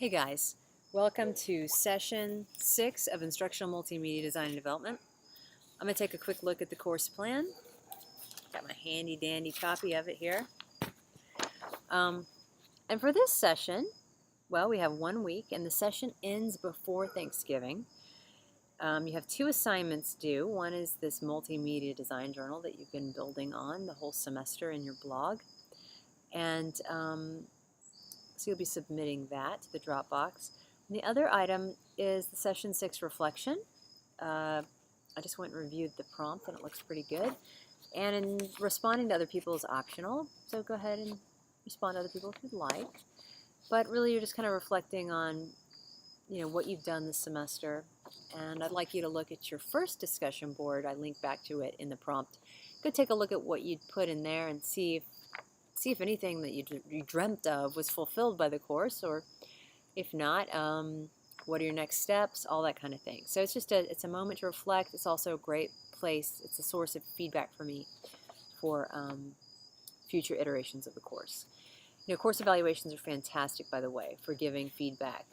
Hey guys, welcome to session 6 of Instructional Multimedia Design and Development. I'm going to take a quick look at the course plan. Got my handy dandy copy of it here. And for this session, well, we have 1 week and the session ends before Thanksgiving. You have 2 assignments due. One is this multimedia design journal that you've been building on the whole semester in your blog. And so you'll be submitting that to the Dropbox. And the other item is the session 6 reflection. I just went and reviewed the prompt and it looks pretty good. And in responding to other people is optional, so go ahead and respond to other people if you'd like. But really you're just kind of reflecting on what you've done this semester. And I'd like you to look at your first discussion board. I linked back to it in the prompt. Go take a look at what you'd put in there and see if anything that you dreamt of was fulfilled by the course, or if not, what are your next steps, all that kind of thing. So it's a moment to reflect. It's also a great place. It's a source of feedback for me for future iterations of the course. Course evaluations are fantastic, by the way, for giving feedback.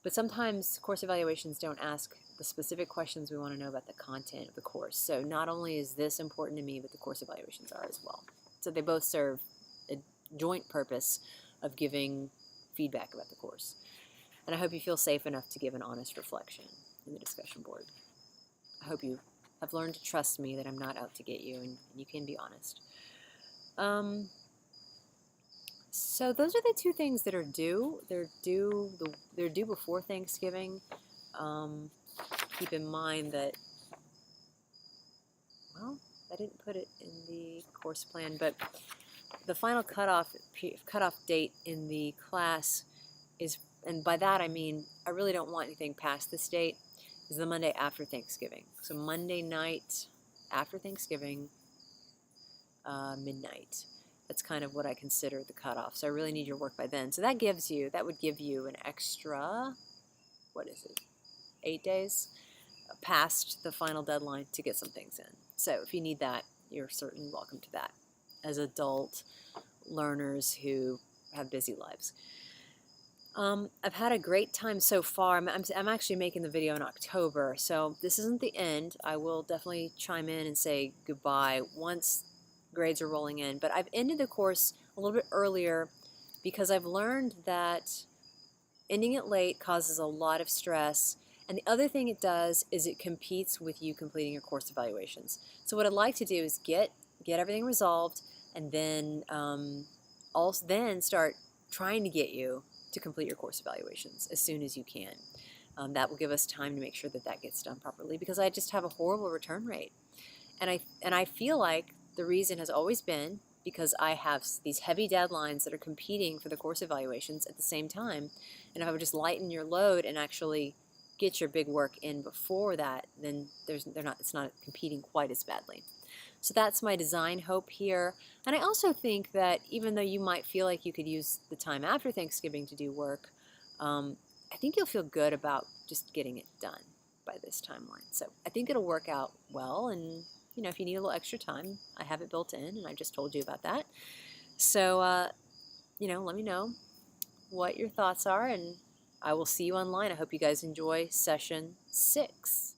But sometimes course evaluations don't ask the specific questions we want to know about the content of the course. So not only is this important to me, but the course evaluations are as well. So they both serve a joint purpose of giving feedback about the course. And I hope you feel safe enough to give an honest reflection in the discussion board. I hope you have learned to trust me that I'm not out to get you and you can be honest. So those are the 2 things that are due. They're due before Thanksgiving. Keep in mind that, well, I didn't put it in the course plan, but the final cutoff date in the class is, and by that I mean I really don't want anything past this date, is the Monday after Thanksgiving. So Monday night after Thanksgiving, midnight. That's kind of what I consider the cutoff. So I really need your work by then. So that would give you an extra, 8 days past the final deadline to get some things in. So if you need that, you're certainly welcome to that as adult learners who have busy lives. I've had a great time so far. I'm actually making the video in October, so this isn't the end. I will definitely chime in and say goodbye once grades are rolling in, but I've ended the course a little bit earlier because I've learned that ending it late causes a lot of stress, and the other thing it does is it competes with you completing your course evaluations. So what I'd like to do is get everything resolved, and then then start trying to get you to complete your course evaluations as soon as you can. That will give us time to make sure that gets done properly, because I just have a horrible return rate, and I feel like the reason has always been because I have these heavy deadlines that are competing for the course evaluations at the same time. And if I would just lighten your load and actually get your big work in before that, then it's not competing quite as badly. So that's my design hope here. And I also think that even though you might feel like you could use the time after Thanksgiving to do work, I think you'll feel good about just getting it done by this timeline. So I think it'll work out well, and if you need a little extra time, I have it built in, and I just told you about that. So, let me know what your thoughts are, and I will see you online. I hope you guys enjoy session 6.